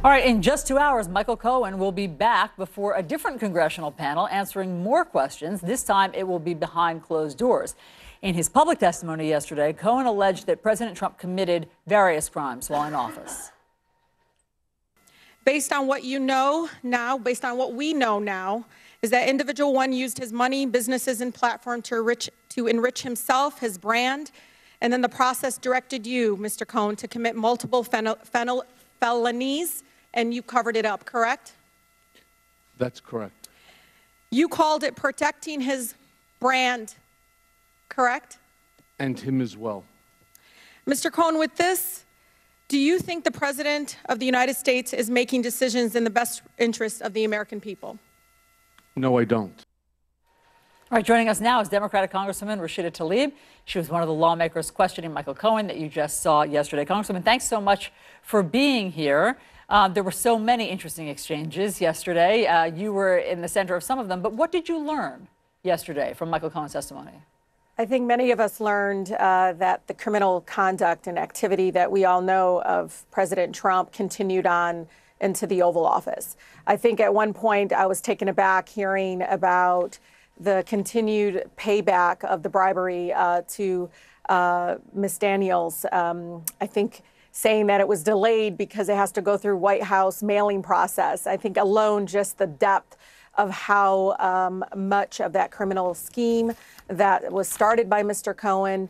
All right, in just 2 hours, Michael Cohen will be back before a different congressional panel answering more questions. This time, it will be behind closed doors. In his public testimony yesterday, Cohen alleged that President Trump committed various crimes while in office. Based on what you know now, based on what we know now, is that individual one used his money, businesses, and platform to enrich himself, his brand, and then the process directed you, Mr. Cohen, to commit multiple felonies, and you covered it up, correct? That's correct. You called it protecting his brand, correct? And him as well. Mr. Cohen, with this, do you think the President of the United States is making decisions in the best interest of the American people? No, I don't. All right, joining us now is Democratic Congresswoman Rashida Tlaib. She was one of the lawmakers questioning Michael Cohen that you just saw yesterday. Congresswoman, thanks so much for being here. There were so many interesting exchanges yesterday. You were in the center of some of them. But what did you learn yesterday from Michael Cohen's testimony? I think many of us learned that the criminal conduct and activity that we all know of President Trump continued on into the Oval Office. I think at one point I was taken aback hearing about the continued payback of the bribery to Ms. Daniels. I think saying that it was delayed because it has to go through White House mailing process. I think alone just the depth of how much of that criminal scheme that was started by Mr. Cohen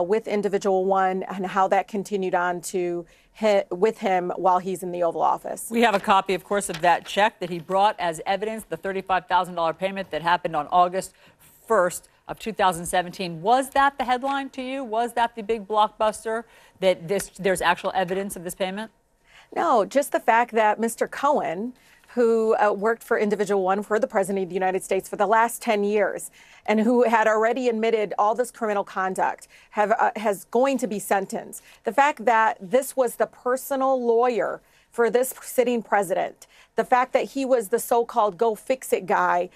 with individual one and how that continued on to with him while he's in the Oval Office. We have a copy, of course, of that check that he brought as evidence, the $35,000 payment that happened on August 1st of 2017. Was that the headline to you? Was that the big blockbuster that there's actual evidence of this payment? No, just the fact that Mr. Cohen, who worked for individual one for the President of the United States for the last 10 years and who had already admitted all this criminal conduct, has going to be sentenced. The fact that this was the personal lawyer for this sitting president, the fact that he was the so-called go fix it guy,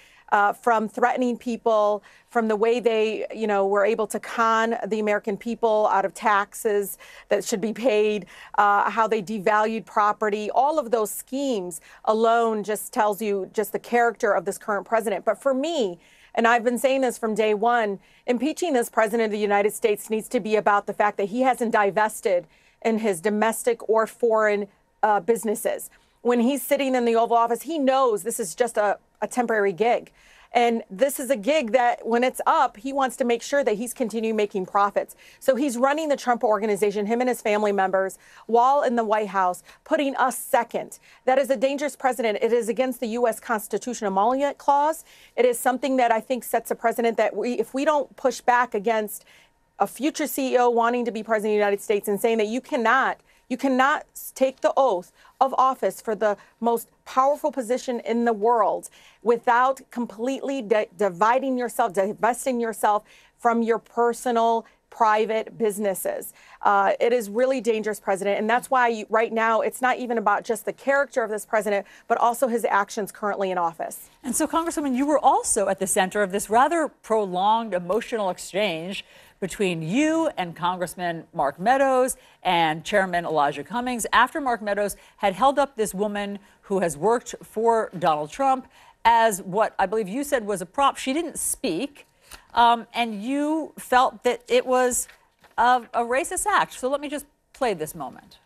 from threatening people, from the way they, were able to con the American people out of taxes that should be paid, how they devalued property, all of those schemes alone just tells you just the character of this current president. But for me, and I've been saying this from day one, impeaching this president of the United States needs to be about the fact that he hasn't divested in his domestic or foreign businesses. When he's sitting in the Oval Office, he knows this is just a temporary gig. And this is a gig that when it's up, he wants to make sure that he's continuing making profits. So he's running the Trump organization, him and his family members, while in the White House, putting us second. That is a dangerous precedent. It is against the U.S. Constitution emolument clause. It is something that I think sets a precedent that if we don't push back against a future CEO wanting to be president of the United States and saying that you cannot take the oath of office for the most powerful position in the world without completely divesting yourself from your personal, private businesses. It is really dangerous, President. And that's why right now it's not even about just the character of this president, but also his actions currently in office. And so, Congresswoman, you were also at the center of this rather prolonged emotional exchange between you and Congressman Mark Meadows and Chairman Elijah Cummings after Mark Meadows had held up this woman who has worked for Donald Trump as what I believe you said was a prop. She didn't speak, and you felt that it was a racist act. So let me just play this moment.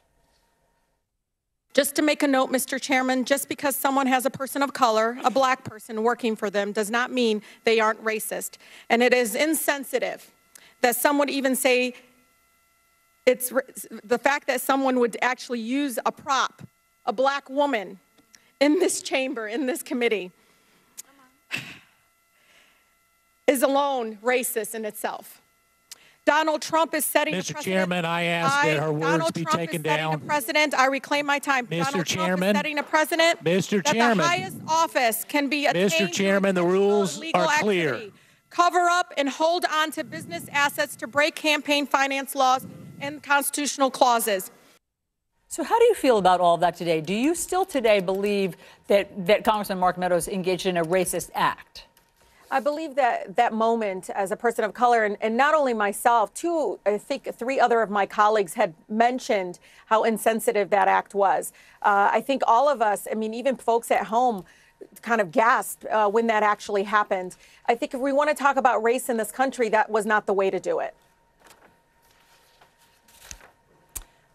Just to make a note, Mr. Chairman, just because someone has a person of color, a black person working for them, does not mean they aren't racist. And it is insensitive that some would even say it's the fact that someone would actually use a prop, a black woman, in this chamber, in this committee, is alone racist in itself. Donald Trump is setting a precedent. Mr. Chairman, I ask that her words be taken down. President, I reclaim my time. Mr. Chairman, Trump is setting a precedent. Mr. That Chairman, the highest office can be attained. Mr. Chairman, the rules are clear. Cover up and hold on to business assets to break campaign finance laws and constitutional clauses. So how do you feel about all of that today? Do you still today believe that Congressman Mark Meadows engaged in a racist act? I believe that that moment as a person of color, and not only myself, I think 3 other of my colleagues had mentioned how insensitive that act was. I think all of us, I mean, even folks at home, kind of gasped when that actually happened. I think if we want to talk about race in this country, that was not the way to do it.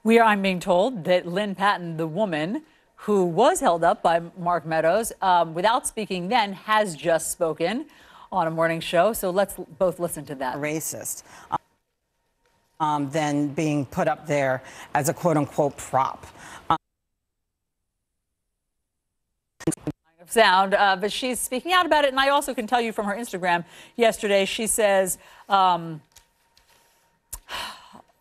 I'm being told that Lynn Patton, the woman who was held up by Mark Meadows, without speaking then, has just spoken on a morning show. So let's both listen to that. Racist than being put up there as a quote unquote prop. Sound, but she's speaking out about it. And I also can tell you from her Instagram yesterday, she says, well,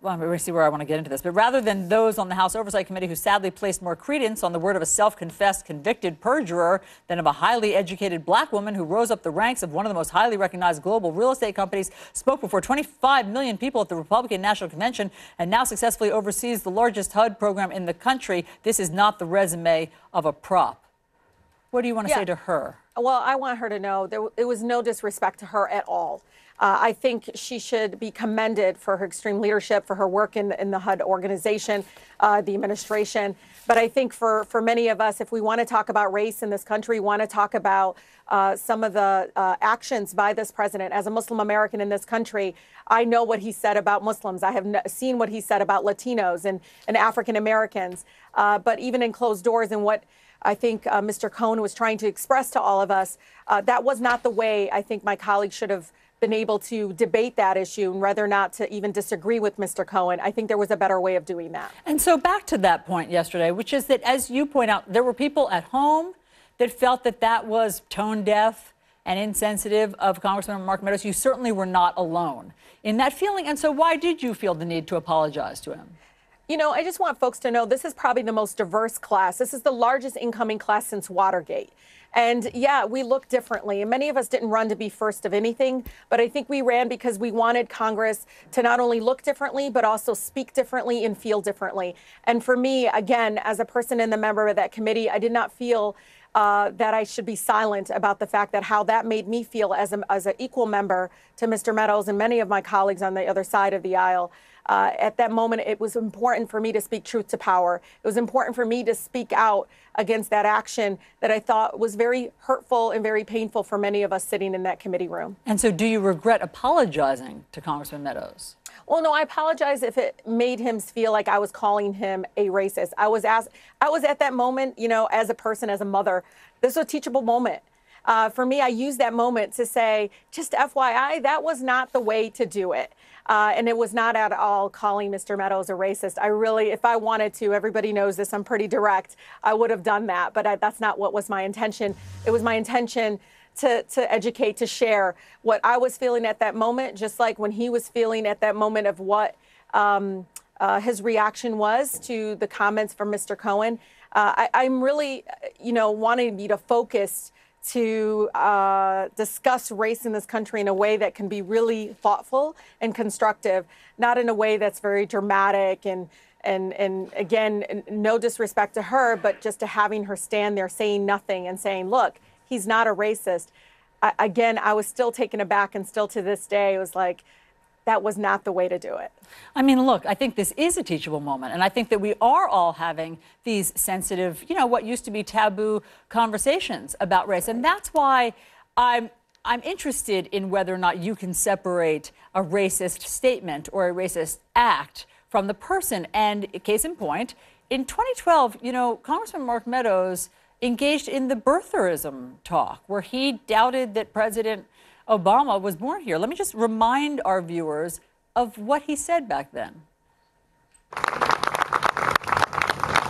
let me see where I want to get into this. But rather than those on the House Oversight Committee who sadly placed more credence on the word of a self-confessed convicted perjurer than of a highly educated black woman who rose up the ranks of one of the most highly recognized global real estate companies, spoke before 25 million people at the Republican National Convention, and now successfully oversees the largest HUD program in the country, this is not the resume of a prop. What do you want to say to her? Well, I want her to know there was no disrespect to her at all. I think she should be commended for her extreme leadership, for her work in the HUD organization, the administration. But I think for many of us, if we want to talk about race in this country, want to talk about some of the actions by this president as a Muslim American in this country, I know what he said about Muslims. I have seen what he said about Latinos and African Americans. But even in closed doors and what I think Mr. Cohen was trying to express to all of us, that was not the way I think my colleagues should have been able to debate that issue, and rather not to even disagree with Mr. Cohen. I think there was a better way of doing that. And so back to that point yesterday, which is that, as you point out, there were people at home that felt that that was tone deaf and insensitive of Congressman Mark Meadows. You certainly were not alone in that feeling. And so why did you feel the need to apologize to him? You know, I just want folks to know this is probably the most diverse class. This is the largest incoming class since Watergate. And yeah, we look differently. And many of us didn't run to be first of anything, but I think we ran because we wanted Congress to not only look differently, but also speak differently and feel differently. And for me, again, as a person and the member of that committee, I did not feel that I should be silent about the fact that how that made me feel as an equal member to Mr. Meadows and many of my colleagues on the other side of the aisle. At that moment, it was important for me to speak truth to power. It was important for me to speak out against that action that I thought was very hurtful and very painful for many of us sitting in that committee room. And so do you regret apologizing to Congressman Meadows? Well, no, I apologize if it made him feel like I was calling him a racist. I was at that moment, you know, as a person, as a mother, this was a teachable moment. For me, I used that moment to say, just FYI, that was not the way to do it. And it was not at all calling Mr. Meadows a racist. I really, if I wanted to, everybody knows this, I'm pretty direct, I would have done that. But that's not what was my intention. It was my intention to educate, to share what I was feeling at that moment, just like when he was feeling at that moment of what his reaction was to the comments from Mr. Cohen. I'm really, you know, wanting me to focus to discuss race in this country in a way that can be really thoughtful and constructive, not in a way that's very dramatic and again, no disrespect to her, but just to having her stand there saying nothing and saying, look, he's not a racist. Again, I was still taken aback, and still to this day, it was like, that was not the way to do it. I mean, look, I think this is a teachable moment. And I think that we are all having these sensitive, you know, what used to be taboo conversations about race. And that's why I'm interested in whether or not you can separate a racist statement or a racist act from the person. And case in point, in 2012, you know, Congressman Mark Meadows engaged in the birtherism talk, where he doubted that President Obama was born here. Let me just remind our viewers of what he said back then.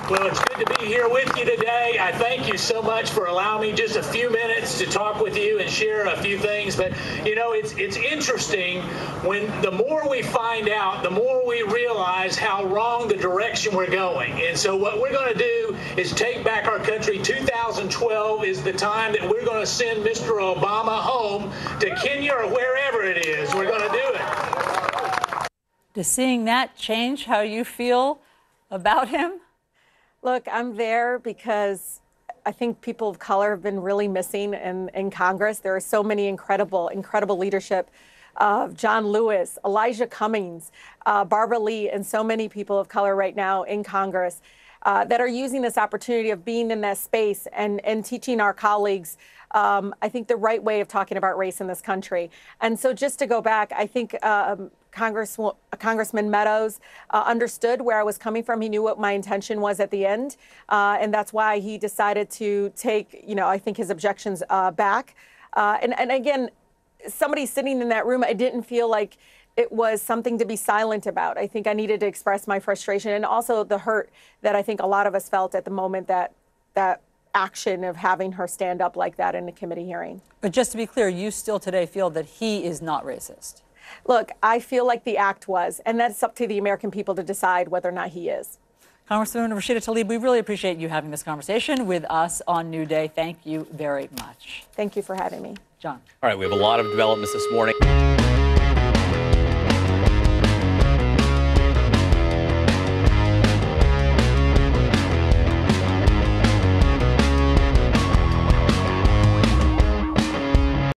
Well, it's good to be here with you today. I thank you so much for allowing me just a few minutes to talk with you and share a few things. But, you know, it's interesting when the more we find out, the more we realize how wrong the direction we're going. And so what we're going to do is take back our country. 2012 is the time that we're going to send Mr. Obama home to Kenya or wherever it is. We're going to do it. Does seeing that change how you feel about him? Look, I'm there because I think people of color have been really missing in Congress. There are so many incredible leadership of John Lewis, Elijah Cummings, Barbara Lee, and so many people of color right now in Congress that are using this opportunity of being in that space and teaching our colleagues, I think, the right way of talking about race in this country. And so just to go back, I think Congressman Meadows understood where I was coming from. He knew what my intention was at the end. And that's why he decided to take, I think his objections back. And again, somebody sitting in that room, I didn't feel like it was something to be silent about. I think I needed to express my frustration and also the hurt that I think a lot of us felt at the moment that action of having her stand up like that in a committee hearing. But just to be clear, you still today feel that he is not racist? Look, I feel like the act was, and that's up to the American people to decide whether or not he is. Congresswoman Rashida Tlaib, we really appreciate you having this conversation with us on New Day. Thank you very much. Thank you for having me. John. All right, we have a lot of developments this morning.